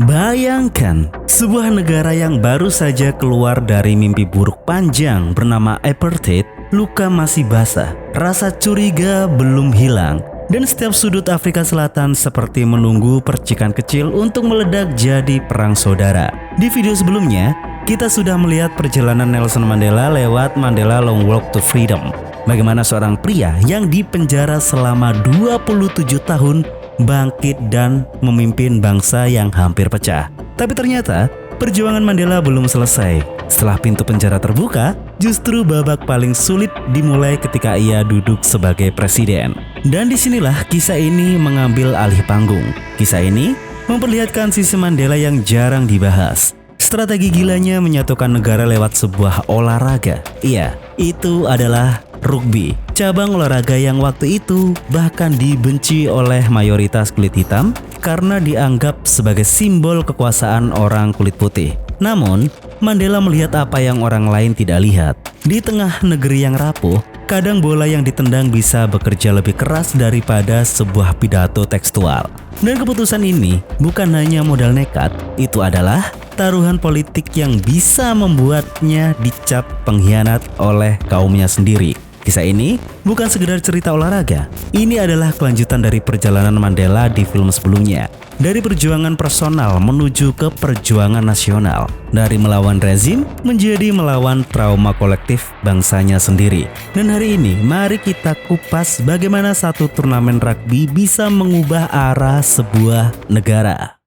Bayangkan, sebuah negara yang baru saja keluar dari mimpi buruk panjang bernama apartheid, luka masih basah, rasa curiga belum hilang, dan setiap sudut Afrika Selatan seperti menunggu percikan kecil untuk meledak jadi perang saudara. Di video sebelumnya, kita sudah melihat perjalanan Nelson Mandela lewat Mandela Long Walk to Freedom. Bagaimana seorang pria yang dipenjara selama 27 tahun bangkit dan memimpin bangsa yang hampir pecah. Tapi ternyata perjuangan Mandela belum selesai. Setelah pintu penjara terbuka, justru babak paling sulit dimulai ketika ia duduk sebagai presiden. Dan disinilah kisah ini mengambil alih panggung. Kisah ini memperlihatkan sisi Mandela yang jarang dibahas. Strategi gilanya menyatukan negara lewat sebuah olahraga. Iya, itu adalah rugby. Cabang olahraga yang waktu itu bahkan dibenci oleh mayoritas kulit hitam karena dianggap sebagai simbol kekuasaan orang kulit putih. Namun, Mandela melihat apa yang orang lain tidak lihat. Di tengah negeri yang rapuh, kadang bola yang ditendang bisa bekerja lebih keras daripada sebuah pidato tekstual. Dan keputusan ini bukan hanya modal nekat, itu adalah taruhan politik yang bisa membuatnya dicap pengkhianat oleh kaumnya sendiri. Kisah ini bukan sekedar cerita olahraga. Ini adalah kelanjutan dari perjalanan Mandela di film sebelumnya. Dari perjuangan personal menuju ke perjuangan nasional. Dari melawan rezim menjadi melawan trauma kolektif bangsanya sendiri. Dan hari ini mari kita kupas bagaimana satu turnamen rugby bisa mengubah arah sebuah negara.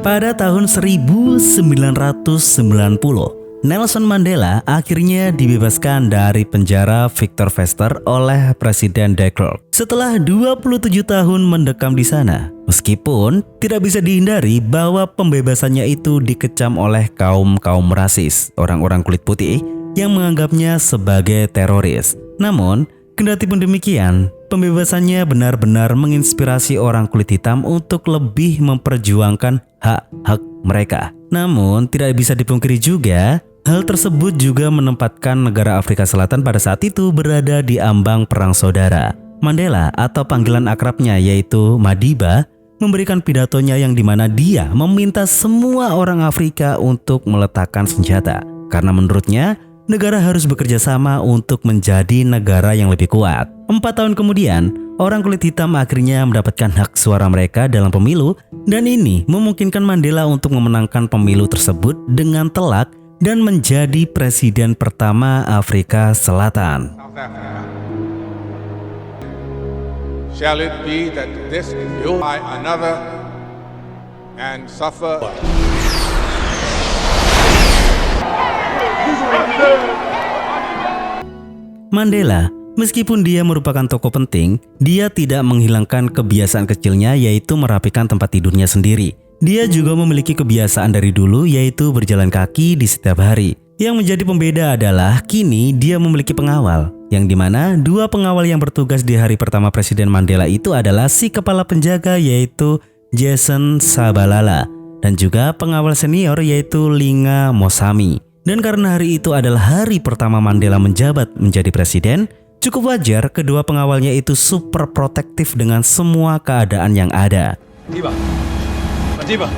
Pada tahun 1990, Nelson Mandela akhirnya dibebaskan dari penjara Victor Verster oleh Presiden de Klerk setelah 27 tahun mendekam di sana. Meskipun tidak bisa dihindari bahwa pembebasannya itu dikecam oleh kaum rasis, orang-orang kulit putih yang menganggapnya sebagai teroris. Namun, kendati pun demikian, pembebasannya benar-benar menginspirasi orang kulit hitam untuk lebih memperjuangkan hak-hak mereka. Namun, tidak bisa dipungkiri juga, hal tersebut juga menempatkan negara Afrika Selatan pada saat itu berada di ambang perang saudara. Mandela atau panggilan akrabnya yaitu Madiba memberikan pidatonya yang dimana dia meminta semua orang Afrika untuk meletakkan senjata. Karena menurutnya, negara harus bekerja sama untuk menjadi negara yang lebih kuat. 4 tahun kemudian, orang kulit hitam akhirnya mendapatkan hak suara mereka dalam pemilu, dan ini memungkinkan Mandela untuk memenangkan pemilu tersebut dengan telak dan menjadi presiden pertama Afrika Selatan. Shall it be that this you by another and suffer? Mandela, meskipun dia merupakan tokoh penting, dia tidak menghilangkan kebiasaan kecilnya yaitu merapikan tempat tidurnya sendiri. Dia juga memiliki kebiasaan dari dulu yaitu berjalan kaki di setiap hari. Yang menjadi pembeda adalah kini dia memiliki pengawal, yang dimana 2 pengawal yang bertugas di hari pertama Presiden Mandela itu adalah si kepala penjaga yaitu Jason Shabalala dan juga pengawal senior yaitu Linga Mosami. Dan karena hari itu adalah hari pertama Mandela menjabat menjadi presiden, cukup wajar kedua pengawalnya itu super protektif dengan semua keadaan yang ada. Madiba.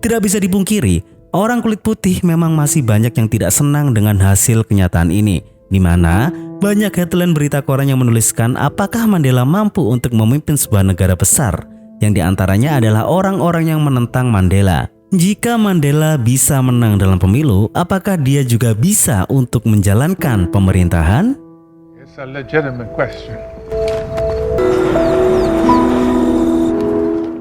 Tidak bisa dipungkiri, orang kulit putih memang masih banyak yang tidak senang dengan hasil kenyataan ini, di mana banyak headline berita koran yang menuliskan apakah Mandela mampu untuk memimpin sebuah negara besar, yang diantaranya adalah orang-orang yang menentang Mandela. Jika Mandela bisa menang dalam pemilu, apakah dia juga bisa untuk menjalankan pemerintahan? It's a legitimate question.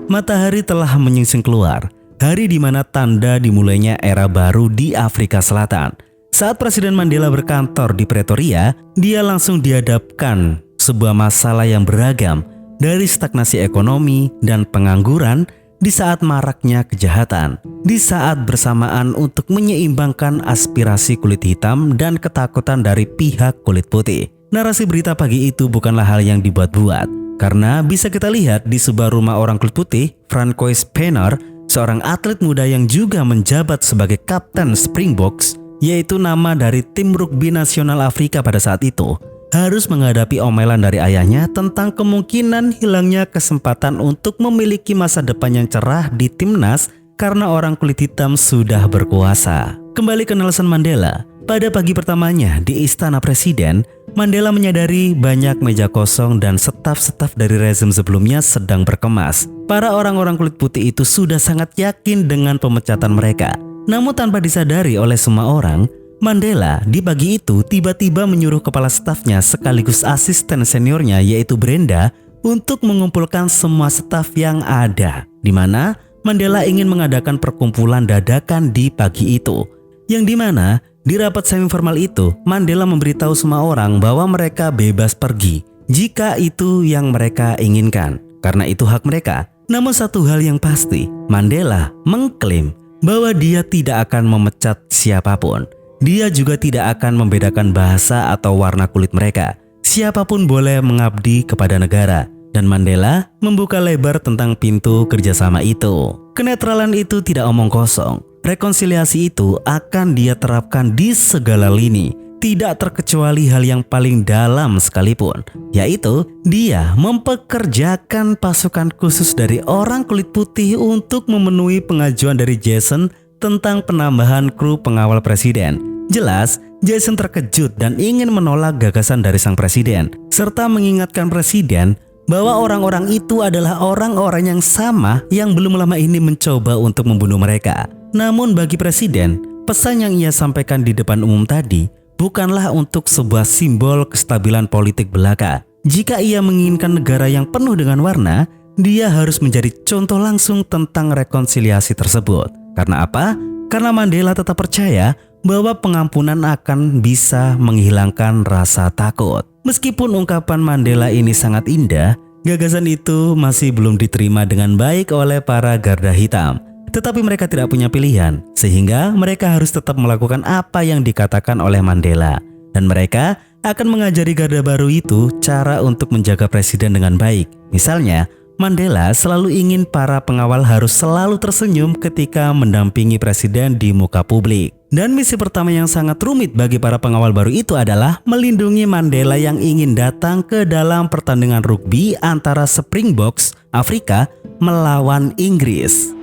Matahari telah menyingsing keluar. Hari di mana tanda dimulainya era baru di Afrika Selatan. Saat Presiden Mandela berkantor di Pretoria, dia langsung dihadapkan sebuah masalah yang beragam, dari stagnasi ekonomi dan pengangguran di saat maraknya kejahatan, di saat bersamaan untuk menyeimbangkan aspirasi kulit hitam dan ketakutan dari pihak kulit putih. Narasi berita pagi itu bukanlah hal yang dibuat-buat, karena bisa kita lihat di sebuah rumah orang kulit putih, Francois Pienaar, seorang atlet muda yang juga menjabat sebagai kapten Springboks, yaitu nama dari tim rugby nasional Afrika pada saat itu, harus menghadapi omelan dari ayahnya tentang kemungkinan hilangnya kesempatan untuk memiliki masa depan yang cerah di timnas karena orang kulit hitam sudah berkuasa. Kembali ke Nelson Mandela, pada pagi pertamanya di Istana Presiden, Mandela menyadari banyak meja kosong dan staf-staf dari rezim sebelumnya sedang berkemas. Para orang-orang kulit putih itu sudah sangat yakin dengan pemecatan mereka. Namun tanpa disadari oleh semua orang, Mandela di pagi itu tiba-tiba menyuruh kepala stafnya sekaligus asisten seniornya yaitu Brenda untuk mengumpulkan semua staf yang ada, di mana Mandela ingin mengadakan perkumpulan dadakan di pagi itu. Yang di mana di rapat semi formal itu Mandela memberitahu semua orang bahwa mereka bebas pergi jika itu yang mereka inginkan, karena itu hak mereka. Namun satu hal yang pasti, Mandela mengklaim bahwa dia tidak akan memecat siapapun. Dia juga tidak akan membedakan bahasa atau warna kulit mereka. Siapapun boleh mengabdi kepada negara. Dan Mandela membuka lebar tentang pintu kerjasama itu. Kenetralan itu tidak omong kosong. Rekonsiliasi itu akan dia terapkan di segala lini. Tidak terkecuali hal yang paling dalam sekalipun, yaitu dia mempekerjakan pasukan khusus dari orang kulit putih untuk memenuhi pengajuan dari Jason tentang penambahan kru pengawal presiden. Jelas, Jason terkejut dan ingin menolak gagasan dari sang presiden, serta mengingatkan presiden bahwa orang-orang itu adalah orang-orang yang sama yang belum lama ini mencoba untuk membunuh mereka. Namun bagi presiden, pesan yang ia sampaikan di depan umum tadi bukanlah untuk sebuah simbol kestabilan politik belaka. Jika ia menginginkan negara yang penuh dengan warna, dia harus menjadi contoh langsung tentang rekonsiliasi tersebut. Karena apa? Karena Mandela tetap percaya bahwa pengampunan akan bisa menghilangkan rasa takut. Meskipun ungkapan Mandela ini sangat indah, gagasan itu masih belum diterima dengan baik oleh para garda hitam. Tetapi mereka tidak punya pilihan, sehingga mereka harus tetap melakukan apa yang dikatakan oleh Mandela. Dan mereka akan mengajari garda baru itu cara untuk menjaga presiden dengan baik. Misalnya, Mandela selalu ingin para pengawal harus selalu tersenyum ketika mendampingi presiden di muka publik. Dan misi pertama yang sangat rumit bagi para pengawal baru itu adalah melindungi Mandela yang ingin datang ke dalam pertandingan rugby antara Springboks Afrika melawan Inggris.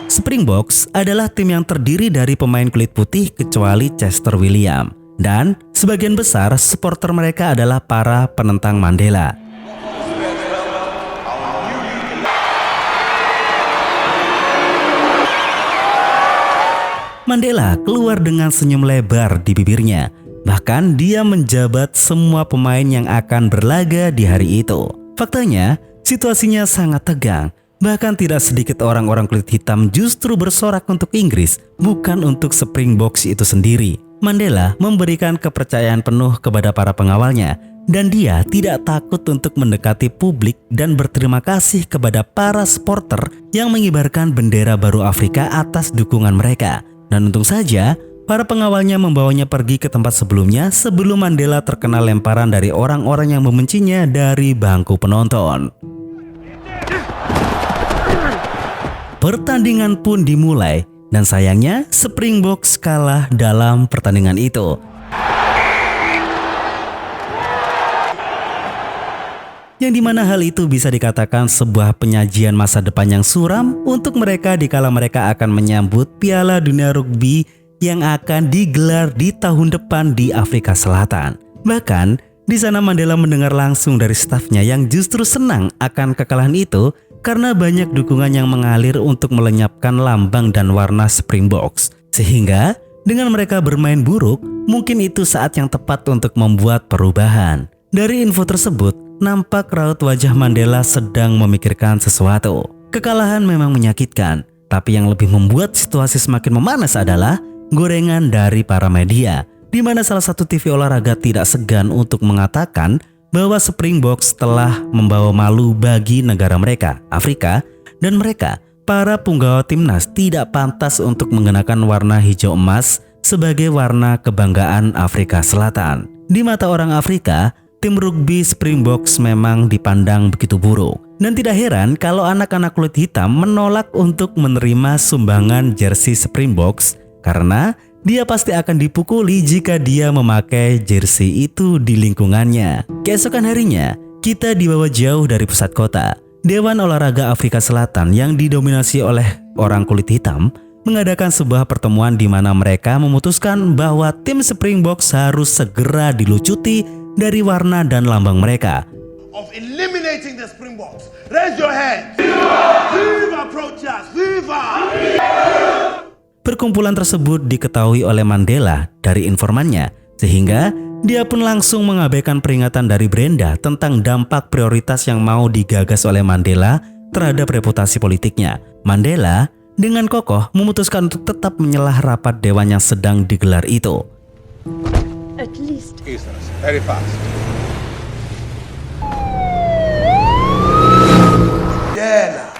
Springboks adalah tim yang terdiri dari pemain kulit putih kecuali Chester William. Dan sebagian besar supporter mereka adalah para penentang Mandela. Mandela keluar dengan senyum lebar di bibirnya. Bahkan dia menjabat semua pemain yang akan berlaga di hari itu. Faktanya, situasinya sangat tegang. Bahkan tidak sedikit orang-orang kulit hitam justru bersorak untuk Inggris, bukan untuk Springboks itu sendiri. Mandela memberikan kepercayaan penuh kepada para pengawalnya, dan dia tidak takut untuk mendekati publik dan berterima kasih kepada para supporter yang mengibarkan bendera baru Afrika atas dukungan mereka. Dan untung saja, para pengawalnya membawanya pergi ke tempat sebelumnya sebelum Mandela terkena lemparan dari orang-orang yang membencinya dari bangku penonton. Pertandingan pun dimulai. Dan sayangnya Springboks kalah dalam pertandingan itu. Yang dimana hal itu bisa dikatakan sebuah penyajian masa depan yang suram untuk mereka dikala mereka akan menyambut Piala Dunia Rugby yang akan digelar di tahun depan di Afrika Selatan. Bahkan di sana Mandela mendengar langsung dari stafnya yang justru senang akan kekalahan itu karena banyak dukungan yang mengalir untuk melenyapkan lambang dan warna Springboks. Sehingga dengan mereka bermain buruk, mungkin itu saat yang tepat untuk membuat perubahan. Dari info tersebut, nampak raut wajah Mandela sedang memikirkan sesuatu. Kekalahan memang menyakitkan, tapi yang lebih membuat situasi semakin memanas adalah gorengan dari para media, di mana salah satu TV olahraga tidak segan untuk mengatakan bahwa Springboks telah membawa malu bagi negara mereka, Afrika, dan mereka, para punggawa timnas, tidak pantas untuk mengenakan warna hijau emas sebagai warna kebanggaan Afrika Selatan. Di mata orang Afrika, tim rugby Springboks memang dipandang begitu buruk. Dan tidak heran kalau anak-anak kulit hitam menolak untuk menerima sumbangan jersey Springboks karena dia pasti akan dipukuli jika dia memakai jersey itu di lingkungannya. Keesokan harinya, kita dibawa jauh dari pusat kota. Dewan Olahraga Afrika Selatan yang didominasi oleh orang kulit hitam mengadakan sebuah pertemuan di mana mereka memutuskan bahwa tim Springboks harus segera dilucuti dari warna dan lambang mereka. Of eliminating the Springboks. Raise your hands. Viva! Viva Proteas! Viva! Perkumpulan tersebut diketahui oleh Mandela dari informannya, sehingga dia pun langsung mengabaikan peringatan dari Brenda tentang dampak prioritas yang mau digagas oleh Mandela terhadap reputasi politiknya. Mandela dengan kokoh memutuskan untuk tetap menyelah rapat dewan yang sedang digelar itu. At least. Easterners, very fast. Yeah.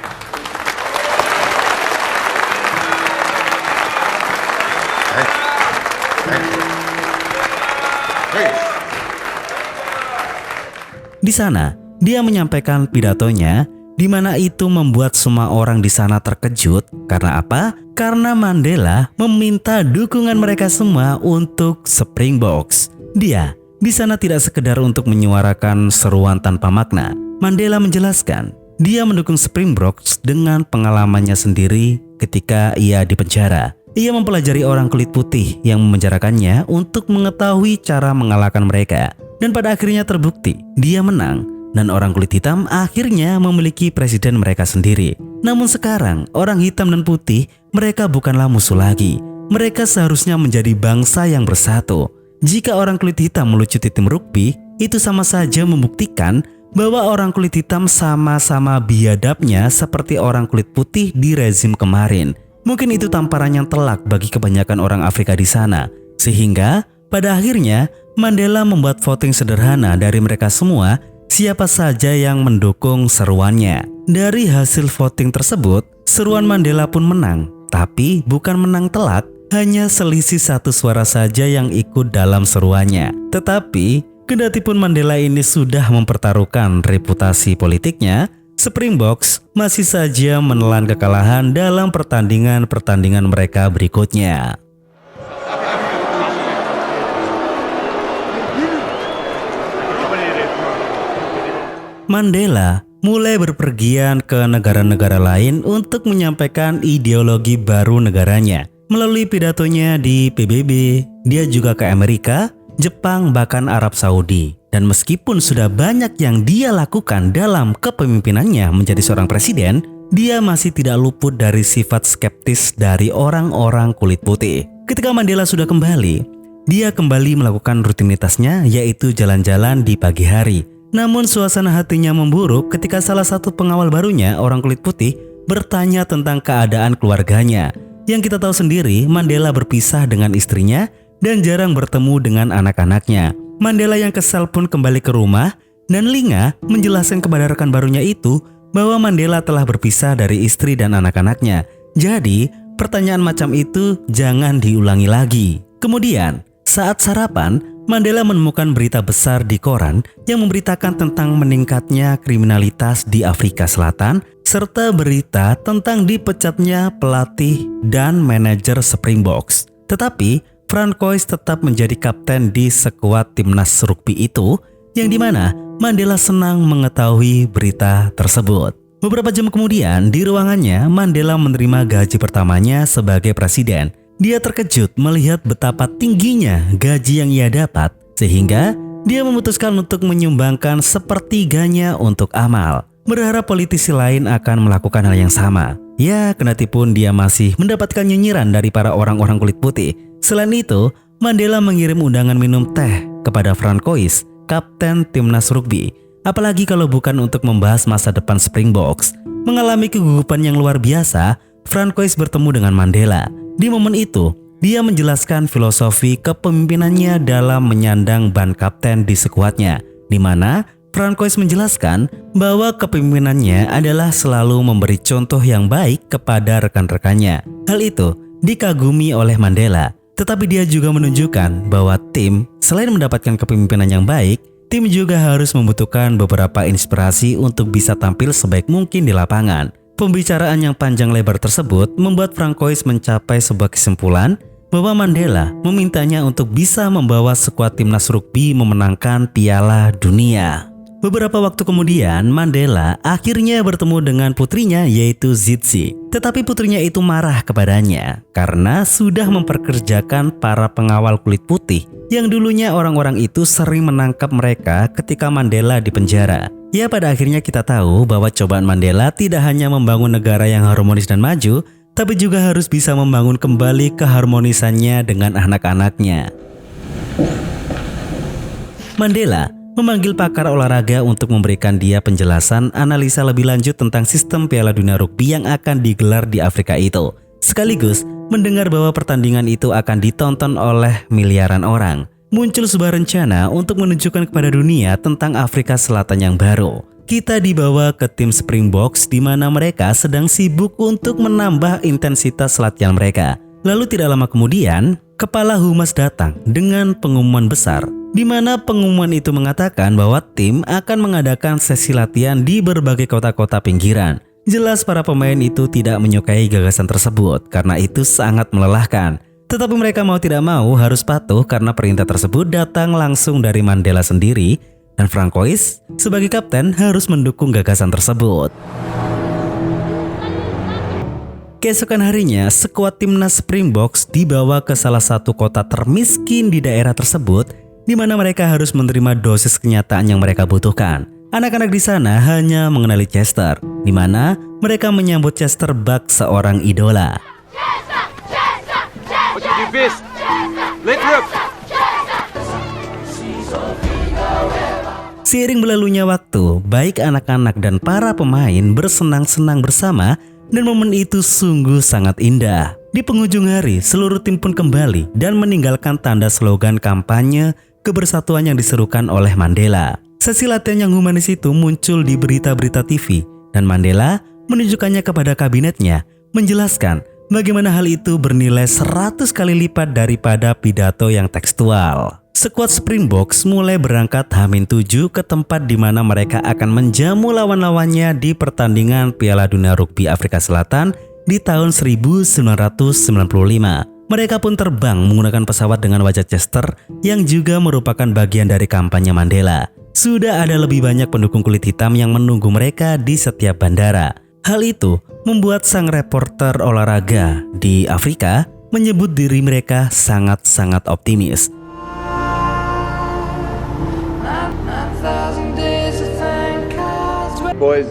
Di sana, dia menyampaikan pidatonya di mana itu membuat semua orang di sana terkejut. Karena apa? Karena Mandela meminta dukungan mereka semua untuk Springboks. Dia di sana tidak sekedar untuk menyuarakan seruan tanpa makna. Mandela menjelaskan, dia mendukung Springboks dengan pengalamannya sendiri ketika ia di penjara. Ia mempelajari orang kulit putih yang memenjarakannya untuk mengetahui cara mengalahkan mereka. Dan pada akhirnya terbukti, dia menang. Dan orang kulit hitam akhirnya memiliki presiden mereka sendiri. Namun sekarang, orang hitam dan putih, mereka bukanlah musuh lagi. Mereka seharusnya menjadi bangsa yang bersatu. Jika orang kulit hitam melucuti tim rugby, itu sama saja membuktikan bahwa orang kulit hitam sama-sama biadabnya seperti orang kulit putih di rezim kemarin. Mungkin itu tamparan yang telak bagi kebanyakan orang Afrika di sana. Sehingga pada akhirnya Mandela membuat voting sederhana dari mereka semua siapa saja yang mendukung seruannya. Dari hasil voting tersebut, seruan Mandela pun menang. Tapi bukan menang telak, hanya selisih 1 suara saja yang ikut dalam seruannya. Tetapi kendatipun Mandela ini sudah mempertaruhkan reputasi politiknya, Springboks masih saja menelan kekalahan dalam pertandingan-pertandingan mereka berikutnya. Mandela mulai berpergian ke negara-negara lain untuk menyampaikan ideologi baru negaranya. Melalui pidatonya di PBB, dia juga ke Amerika, Jepang, bahkan Arab Saudi. Dan meskipun sudah banyak yang dia lakukan dalam kepemimpinannya menjadi seorang presiden, dia masih tidak luput dari sifat skeptis dari orang-orang kulit putih. Ketika Mandela sudah kembali, dia kembali melakukan rutinitasnya, yaitu jalan-jalan di pagi hari. Namun suasana hatinya memburuk ketika salah satu pengawal barunya, orang kulit putih, bertanya tentang keadaan keluarganya. Yang kita tahu sendiri, Mandela berpisah dengan istrinya dan jarang bertemu dengan anak-anaknya. Mandela yang kesal pun kembali ke rumah dan Linga menjelaskan kepada rekan barunya itu bahwa Mandela telah berpisah dari istri dan anak-anaknya. Jadi, pertanyaan macam itu jangan diulangi lagi. Kemudian, saat sarapan, Mandela menemukan berita besar di koran yang memberitakan tentang meningkatnya kriminalitas di Afrika Selatan serta berita tentang dipecatnya pelatih dan manajer Springboks. Tetapi Francois tetap menjadi kapten di skuad timnas rugby itu, yang dimana Mandela senang mengetahui berita tersebut. Beberapa jam kemudian di ruangannya, Mandela menerima gaji pertamanya sebagai presiden. Dia terkejut melihat betapa tingginya gaji yang ia dapat, sehingga dia memutuskan untuk menyumbangkan sepertiganya untuk amal. Berharap politisi lain akan melakukan hal yang sama. Ya, kendatipun dia masih mendapatkan nyinyiran dari para orang-orang kulit putih. Selain itu, Mandela mengirim undangan minum teh kepada Francois, kapten timnas rugby. Apalagi kalau bukan untuk membahas masa depan Springboks. Mengalami kegugupan yang luar biasa, Francois bertemu dengan Mandela. Di momen itu, dia menjelaskan filosofi kepemimpinannya dalam menyandang ban kapten di skuadnya. di mana Francois menjelaskan bahwa kepemimpinannya adalah selalu memberi contoh yang baik kepada rekan-rekannya. Hal itu dikagumi oleh Mandela, tetapi dia juga menunjukkan bahwa tim selain mendapatkan kepemimpinan yang baik, tim juga harus membutuhkan beberapa inspirasi untuk bisa tampil sebaik mungkin di lapangan. Pembicaraan yang panjang lebar tersebut membuat Francois mencapai sebuah kesimpulan bahwa Mandela memintanya untuk bisa membawa skuad timnas rugby memenangkan Piala Dunia. Beberapa waktu kemudian, Mandela akhirnya bertemu dengan putrinya yaitu Zitzi. Tetapi putrinya itu marah kepadanya karena sudah memperkerjakan para pengawal kulit putih yang dulunya orang-orang itu sering menangkap mereka ketika Mandela di penjara. Ya, pada akhirnya kita tahu bahwa cobaan Mandela tidak hanya membangun negara yang harmonis dan maju, tapi juga harus bisa membangun kembali keharmonisannya dengan anak-anaknya. Mandela memanggil pakar olahraga untuk memberikan dia penjelasan analisa lebih lanjut tentang sistem Piala Dunia Rugby yang akan digelar di Afrika itu. Sekaligus mendengar bahwa pertandingan itu akan ditonton oleh miliaran orang. Muncul sebuah rencana untuk menunjukkan kepada dunia tentang Afrika Selatan yang baru. Kita dibawa ke tim Springboks di mana mereka sedang sibuk untuk menambah intensitas latihan mereka. Lalu tidak lama kemudian, Kepala Humas datang dengan pengumuman besar, di mana pengumuman itu mengatakan bahwa tim akan mengadakan sesi latihan di berbagai kota-kota pinggiran. Jelas para pemain itu tidak menyukai gagasan tersebut karena itu sangat melelahkan. Tetapi mereka mau tidak mau harus patuh karena perintah tersebut datang langsung dari Mandela sendiri, dan Francois sebagai kapten harus mendukung gagasan tersebut. Keesokan harinya, skuad timnas Springboks dibawa ke salah satu kota termiskin di daerah tersebut, di mana mereka harus menerima dosis kenyataan yang mereka butuhkan. Anak-anak di sana hanya mengenali Chester, di mana mereka menyambut Chester bak seorang idola. Seiring berlalunya waktu, baik anak-anak dan para pemain bersenang-senang bersama, dan momen itu sungguh sangat indah. Di penghujung hari, seluruh tim pun kembali dan meninggalkan tanda slogan kampanye kebersatuan yang diserukan oleh Mandela. Sesi latihan yang humanis itu muncul di berita-berita TV, dan Mandela menunjukkannya kepada kabinetnya, menjelaskan bagaimana hal itu bernilai 100 kali lipat daripada pidato yang tekstual. Skuad Springboks mulai berangkat H-7 ke tempat di mana mereka akan menjamu lawan-lawannya di pertandingan Piala Dunia Rugby Afrika Selatan di tahun 1995. Mereka pun terbang menggunakan pesawat dengan wajah Chester yang juga merupakan bagian dari kampanye Mandela. Sudah ada lebih banyak pendukung kulit hitam yang menunggu mereka di setiap bandara. Hal itu membuat sang reporter olahraga di Afrika menyebut diri mereka sangat-sangat optimis. Boys.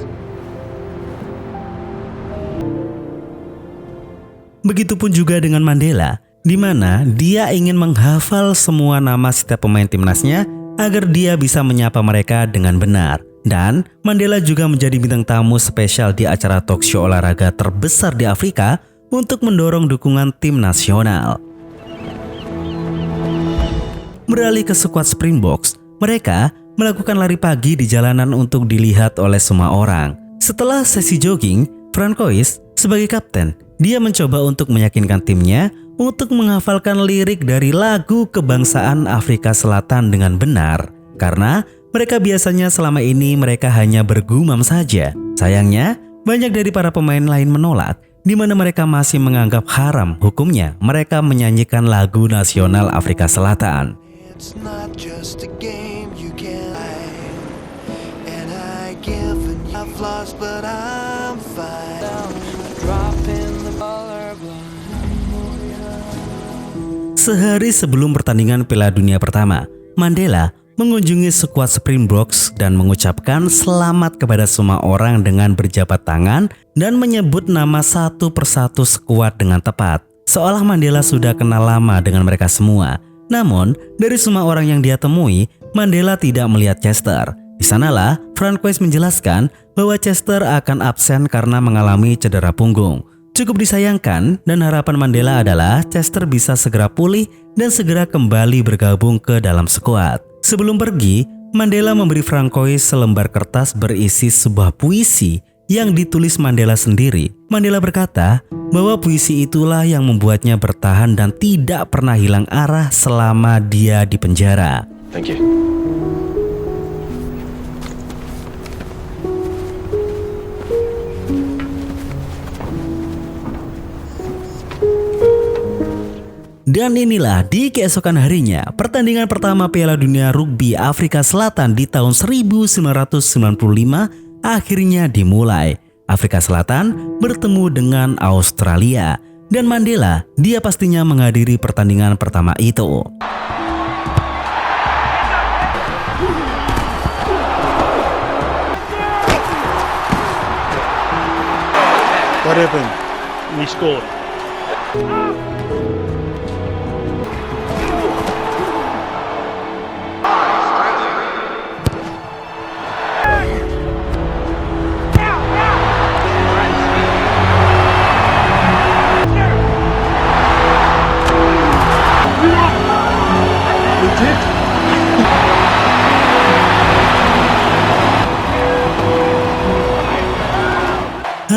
Begitupun juga dengan Mandela, di mana dia ingin menghafal semua nama setiap pemain timnasnya agar dia bisa menyapa mereka dengan benar. Dan Mandela juga menjadi bintang tamu spesial di acara talk show olahraga terbesar di Afrika untuk mendorong dukungan tim nasional. Beralih ke skuad Springboks, mereka melakukan lari pagi di jalanan untuk dilihat oleh semua orang. Setelah sesi jogging, Francois sebagai kapten, dia mencoba untuk meyakinkan timnya untuk menghafalkan lirik dari lagu kebangsaan Afrika Selatan dengan benar. Karena mereka biasanya selama ini mereka hanya bergumam saja. Sayangnya, banyak dari para pemain lain menolak, di mana mereka masih menganggap haram hukumnya mereka menyanyikan lagu nasional Afrika Selatan. It's not just a game you can play, and I give and I've lost, but I'm fine. Drop in the colorblind. Sehari sebelum pertandingan Piala Dunia pertama, Mandela mengunjungi skuad Springboks dan mengucapkan selamat kepada semua orang dengan berjabat tangan dan menyebut nama satu persatu skuad dengan tepat. Seolah Mandela sudah kenal lama dengan mereka semua. Namun, dari semua orang yang dia temui, Mandela tidak melihat Chester. Di sanalah Francois menjelaskan bahwa Chester akan absen karena mengalami cedera punggung. Cukup disayangkan, dan harapan Mandela adalah Chester bisa segera pulih dan segera kembali bergabung ke dalam skuad. Sebelum pergi, Mandela memberi Francois selembar kertas berisi sebuah puisi yang ditulis Mandela sendiri. Mandela berkata bahwa puisi itulah yang membuatnya bertahan dan tidak pernah hilang arah selama dia di penjara. Thank you. Dan inilah di keesokan harinya, pertandingan pertama Piala Dunia Rugby Afrika Selatan di tahun 1995 akhirnya dimulai. Afrika Selatan bertemu dengan Australia. Dan Mandela, dia pastinya menghadiri pertandingan pertama itu. What happened? We scored.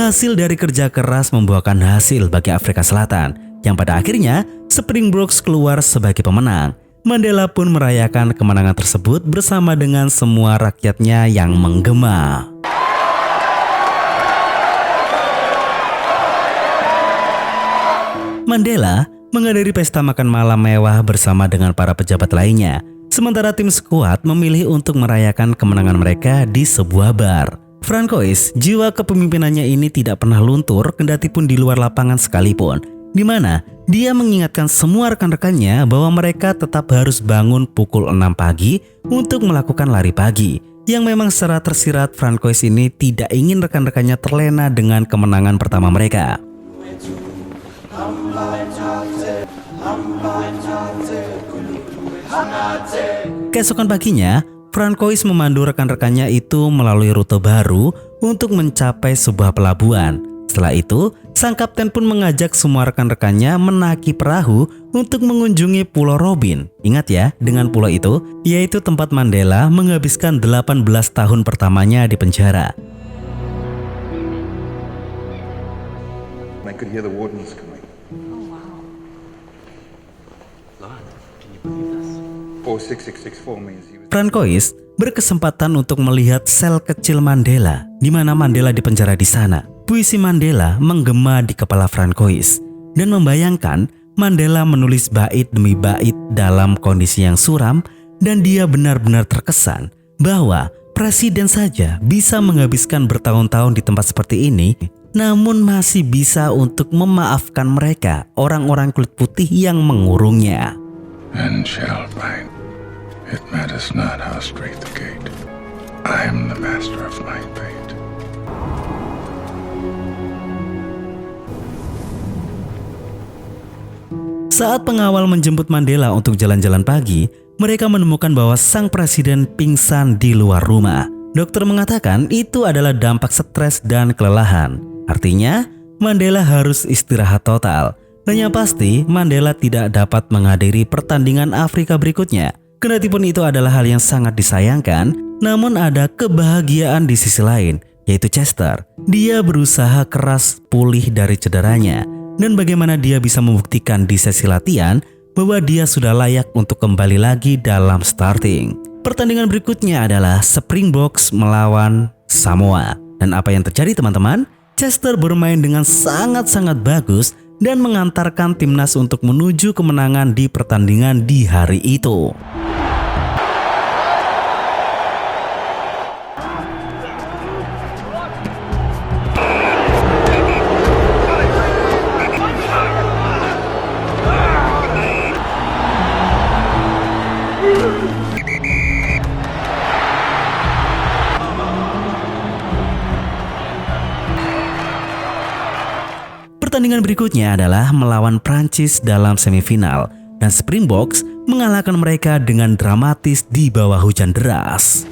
Hasil dari kerja keras membuahkan hasil bagi Afrika Selatan, yang pada akhirnya Springboks keluar sebagai pemenang. Mandela pun merayakan kemenangan tersebut bersama dengan semua rakyatnya yang menggema. Mandela menghadiri pesta makan malam mewah bersama dengan para pejabat lainnya, sementara tim skuad memilih untuk merayakan kemenangan mereka di sebuah bar. Francois, jiwa kepemimpinannya ini tidak pernah luntur kendati pun di luar lapangan sekalipun, di mana dia mengingatkan semua rekan-rekannya bahwa mereka tetap harus bangun pukul 6 pagi untuk melakukan lari pagi. Yang memang secara tersirat Francois ini tidak ingin rekan-rekannya terlena dengan kemenangan pertama mereka. Keesokan paginya, Francois memandu rekan-rekannya itu melalui rute baru untuk mencapai sebuah pelabuhan. Setelah itu, sang kapten pun mengajak semua rekan-rekannya menaiki perahu untuk mengunjungi Pulau Robin. Ingat ya, dengan pulau itu, yaitu tempat Mandela menghabiskan 18 tahun pertamanya di penjara. I could hear the wardens coming. Lauren, can you believe this? 46664 means he was... Francois berkesempatan untuk melihat sel kecil Mandela, di mana Mandela dipenjara di sana. Puisi Mandela menggema di kepala Francois dan membayangkan Mandela menulis bait demi bait dalam kondisi yang suram, dan dia benar-benar terkesan bahwa presiden saja bisa menghabiskan bertahun-tahun di tempat seperti ini, namun masih bisa untuk memaafkan mereka, orang-orang kulit putih yang mengurungnya. And shall find. It matters not how straight the gate. I am the master of my fate. Saat pengawal menjemput Mandela untuk jalan-jalan pagi, mereka menemukan bahwa sang presiden pingsan di luar rumah. Dokter mengatakan itu adalah dampak stres dan kelelahan. Artinya, Mandela harus istirahat total. Dan yang pasti, Mandela tidak dapat menghadiri pertandingan Afrika berikutnya. Kendati pun itu adalah hal yang sangat disayangkan, namun ada kebahagiaan di sisi lain, yaitu Chester. Dia berusaha keras pulih dari cederanya, dan bagaimana dia bisa membuktikan di sesi latihan bahwa dia sudah layak untuk kembali lagi dalam starting. Pertandingan berikutnya adalah Springboks melawan Samoa. Dan apa yang terjadi teman-teman? Chester bermain dengan sangat-sangat bagus dan mengantarkan timnas untuk menuju kemenangan di pertandingan di hari itu. Pertandingan berikutnya adalah melawan Prancis dalam semifinal, dan Springboks mengalahkan mereka dengan dramatis di bawah hujan deras.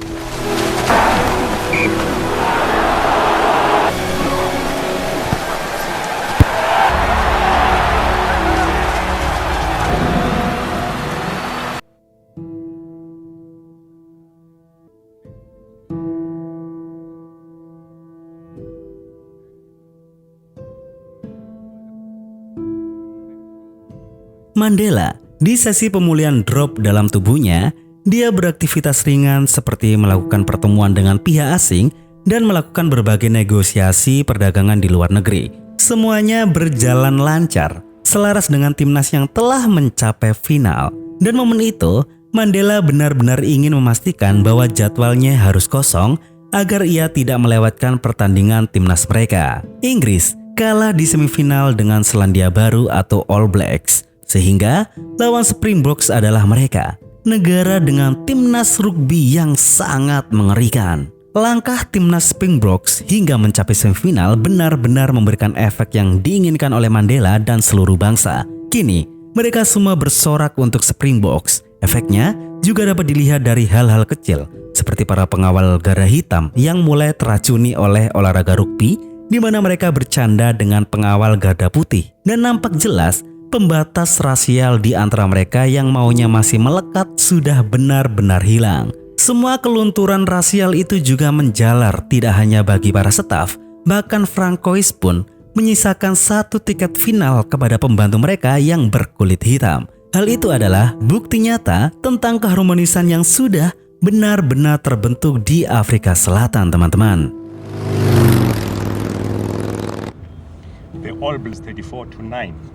Mandela, di sesi pemulihan drop dalam tubuhnya, dia beraktivitas ringan seperti melakukan pertemuan dengan pihak asing dan melakukan berbagai negosiasi perdagangan di luar negeri. Semuanya berjalan lancar, selaras dengan timnas yang telah mencapai final. Dan momen itu, Mandela benar-benar ingin memastikan bahwa jadwalnya harus kosong agar ia tidak melewatkan pertandingan timnas mereka. Inggris kalah di semifinal dengan Selandia Baru atau All Blacks, sehingga lawan Springboks adalah mereka, negara dengan timnas rugby yang sangat mengerikan. Langkah timnas Springboks hingga mencapai semifinal benar-benar memberikan efek yang diinginkan oleh Mandela dan seluruh bangsa. Kini, mereka semua bersorak untuk Springboks. Efeknya juga dapat dilihat dari hal-hal kecil, seperti para pengawal Garuda Hitam yang mulai teracuni oleh olahraga rugby, di mana mereka bercanda dengan pengawal Garuda Putih. Dan nampak jelas pembatas rasial di antara mereka yang maunya masih melekat sudah benar-benar hilang. Semua kelunturan rasial itu juga menjalar tidak hanya bagi para staf, bahkan Francois pun menyisakan 1 tiket final kepada pembantu mereka yang berkulit hitam. Hal itu adalah bukti nyata tentang keharmonisan yang sudah benar-benar terbentuk di Afrika Selatan, teman-teman. The All Blacks 34-9.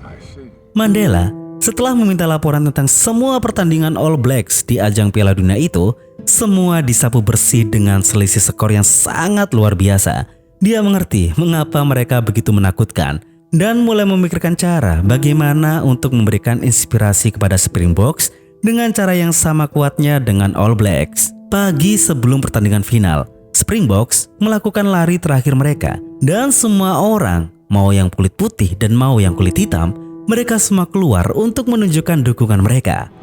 I see. Mandela setelah meminta laporan tentang semua pertandingan All Blacks di ajang Piala Dunia itu, semua disapu bersih dengan selisih skor yang sangat luar biasa. Dia mengerti mengapa mereka begitu menakutkan dan mulai memikirkan cara bagaimana untuk memberikan inspirasi kepada Springboks dengan cara yang sama kuatnya dengan All Blacks. Pagi sebelum pertandingan final, Springboks melakukan lari terakhir mereka dan semua orang, mau yang kulit putih dan mau yang kulit hitam, mereka semua keluar untuk menunjukkan dukungan mereka.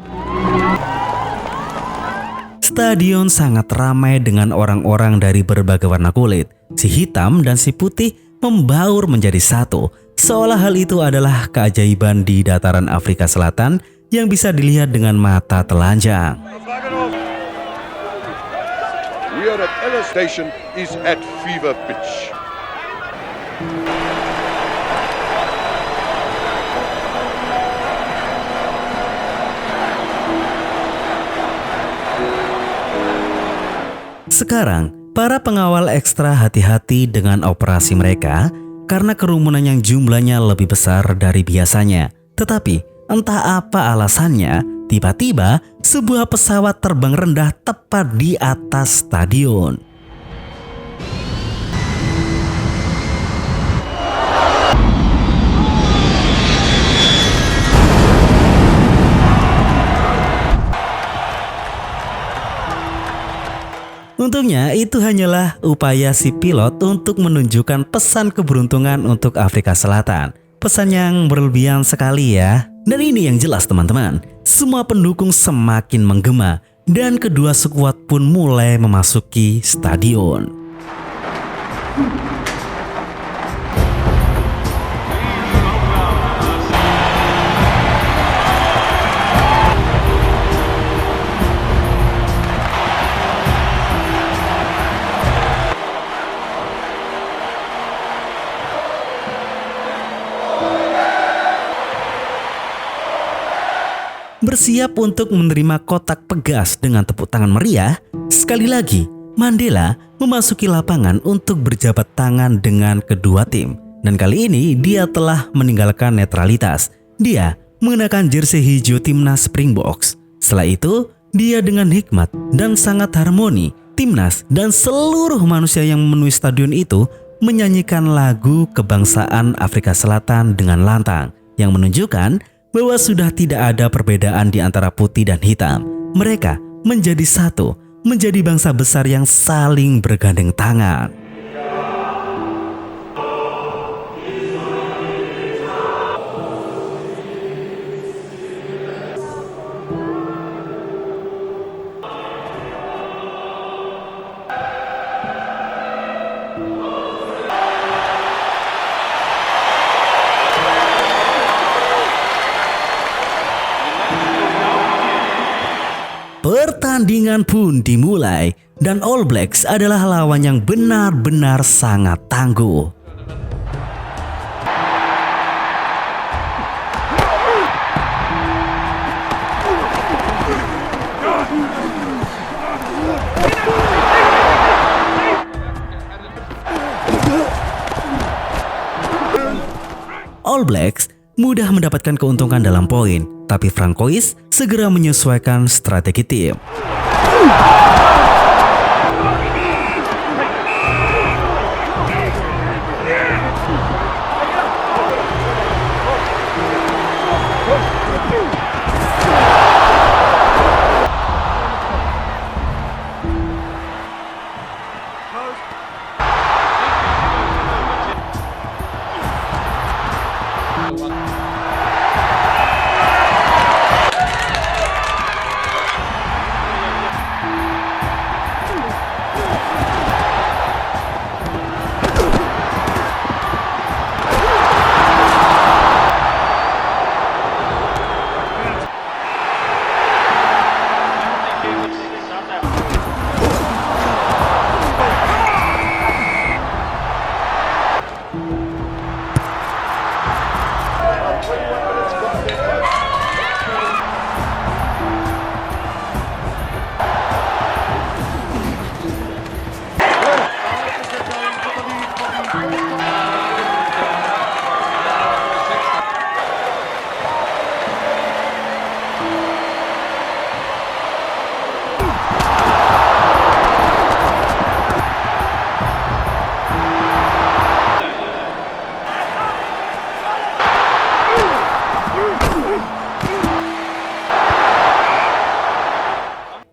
Stadion sangat ramai dengan orang-orang dari berbagai warna kulit. Si hitam dan si putih membaur menjadi satu, seolah hal itu adalah keajaiban di dataran Afrika Selatan yang bisa dilihat dengan mata telanjang. We are at Ella Station is at fever pitch. Sekarang, para pengawal ekstra hati-hati dengan operasi mereka karena kerumunan yang jumlahnya lebih besar dari biasanya. Tetapi, entah apa alasannya, tiba-tiba sebuah pesawat terbang rendah tepat di atas stadion. Untungnya itu hanyalah upaya si pilot untuk menunjukkan pesan keberuntungan untuk Afrika Selatan. Pesan yang berlebihan sekali ya. Dan ini yang jelas teman-teman, semua pendukung semakin menggema dan kedua skuad pun mulai memasuki stadion. Bersiap untuk menerima kotak pegas dengan tepuk tangan meriah, sekali lagi Mandela memasuki lapangan untuk berjabat tangan dengan kedua tim. Dan kali ini dia telah meninggalkan netralitas. Dia mengenakan jersey hijau timnas Springboks. Setelah itu, dia dengan hikmat dan sangat harmoni, timnas dan seluruh manusia yang memenuhi stadion itu menyanyikan lagu kebangsaan Afrika Selatan dengan lantang yang menunjukkan bahwa sudah tidak ada perbedaan di antara putih dan hitam. Mereka menjadi satu, menjadi bangsa besar yang saling bergandeng tangan. Pertandingan pun dimulai dan All Blacks adalah lawan yang benar-benar sangat tangguh. All Blacks mudah mendapatkan keuntungan dalam poin, tapi Francois segera menyesuaikan strategi tim.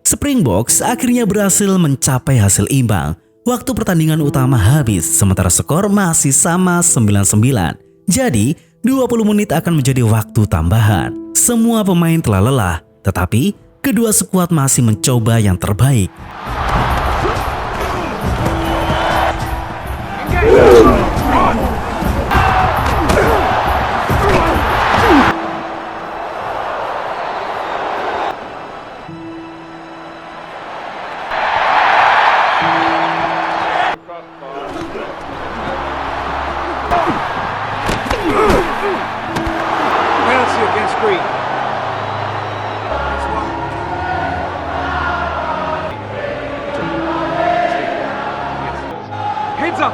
Springboks akhirnya berhasil mencapai hasil imbang. Waktu pertandingan utama habis, sementara skor masih sama 9-9. Jadi, 20 menit akan menjadi waktu tambahan. Semua pemain telah lelah, tetapi kedua skuad masih mencoba yang terbaik. Penalty against Green. Heads up!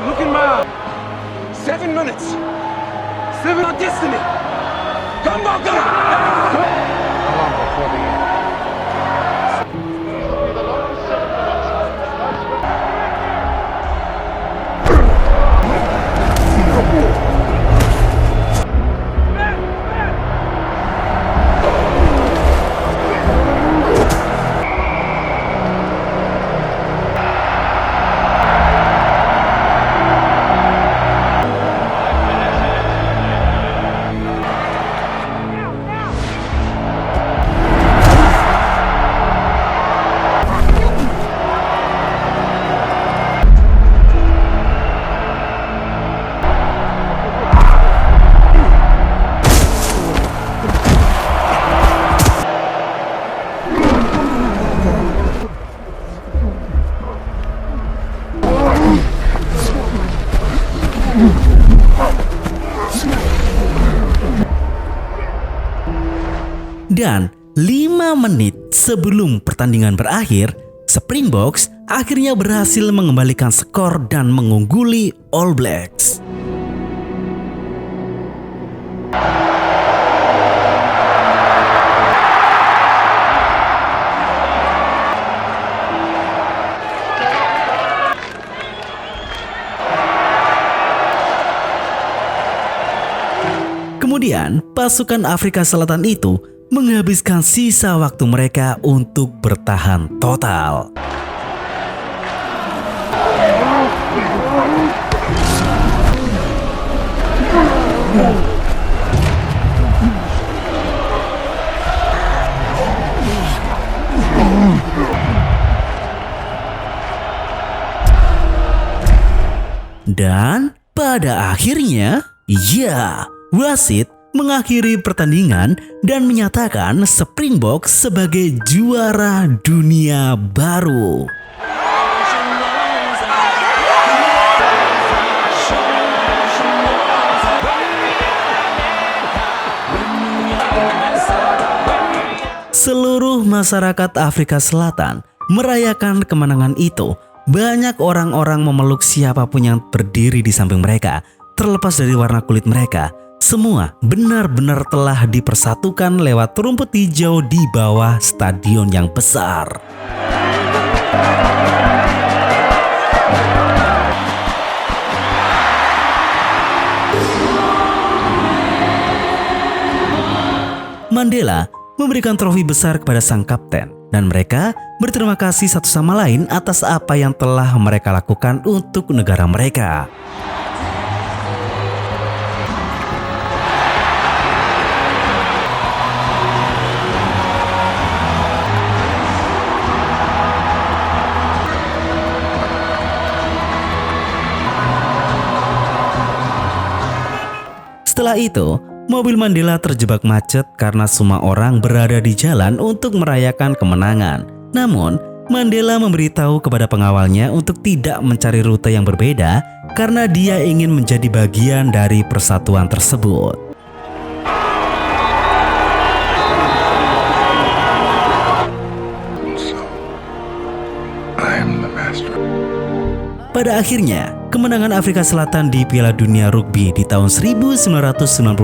Look in my eye. 7 minutes. 7 on destiny. Come on, come on! How long before the end? Dan 5 menit sebelum pertandingan berakhir, Springboks akhirnya berhasil mengembalikan skor dan mengungguli All Blacks. Kemudian, pasukan Afrika Selatan itu menghabiskan sisa waktu mereka untuk bertahan total. Dan pada akhirnya, ya, wasit mengakhiri pertandingan dan menyatakan Springboks sebagai juara dunia baru. Seluruh masyarakat Afrika Selatan merayakan kemenangan itu. Banyak orang-orang memeluk siapapun yang berdiri di samping mereka. Terlepas dari warna kulit mereka, semua benar-benar telah dipersatukan lewat rumput hijau di bawah stadion yang besar. Mandela memberikan trofi besar kepada sang kapten, dan mereka berterima kasih satu sama lain atas apa yang telah mereka lakukan untuk negara mereka. Setelah itu, mobil Mandela terjebak macet karena semua orang berada di jalan untuk merayakan kemenangan. Namun, Mandela memberitahu kepada pengawalnya untuk tidak mencari rute yang berbeda karena dia ingin menjadi bagian dari persatuan tersebut. So, I am the master. Pada akhirnya, kemenangan Afrika Selatan di Piala Dunia Rugby di tahun 1995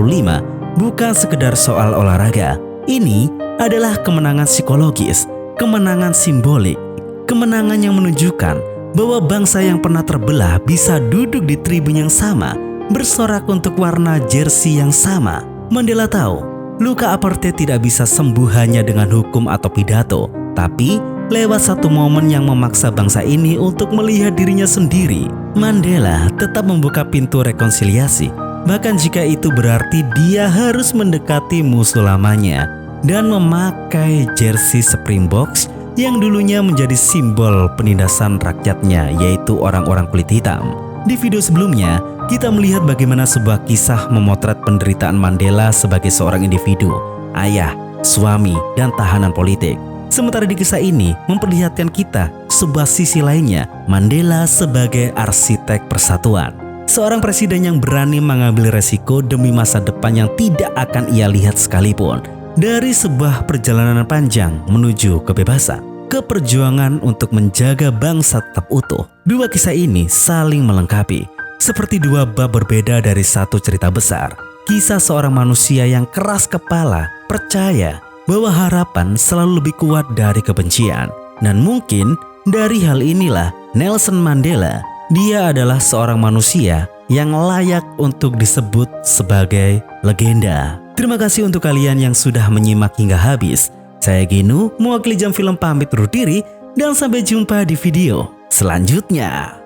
bukan sekedar soal olahraga. Ini adalah kemenangan psikologis, kemenangan simbolik, kemenangan yang menunjukkan bahwa bangsa yang pernah terbelah bisa duduk di tribun yang sama, bersorak untuk warna jersey yang sama. Mandela tahu, luka apartheid tidak bisa sembuh hanya dengan hukum atau pidato, tapi lewat satu momen yang memaksa bangsa ini untuk melihat dirinya sendiri. Mandela tetap membuka pintu rekonsiliasi, bahkan jika itu berarti dia harus mendekati musuh lamanya dan memakai jersey Springboks yang dulunya menjadi simbol penindasan rakyatnya, yaitu orang-orang kulit hitam. Di video sebelumnya, kita melihat bagaimana sebuah kisah memotret penderitaan Mandela sebagai seorang individu, ayah, suami, dan tahanan politik. Sementara di kisah ini memperlihatkan kita sebuah sisi lainnya, Mandela sebagai arsitek persatuan. Seorang presiden yang berani mengambil resiko demi masa depan yang tidak akan ia lihat sekalipun. Dari sebuah perjalanan panjang menuju kebebasan, ke perjuangan untuk menjaga bangsa tetap utuh. Dua kisah ini saling melengkapi, seperti dua bab berbeda dari satu cerita besar. Kisah seorang manusia yang keras kepala, percaya bahwa harapan selalu lebih kuat dari kebencian. Dan mungkin dari hal inilah Nelson Mandela, dia adalah seorang manusia yang layak untuk disebut sebagai legenda. Terima kasih untuk kalian yang sudah menyimak hingga habis. Saya Genu, mewakili Jam Film pamit undur diri dan sampai jumpa di video selanjutnya.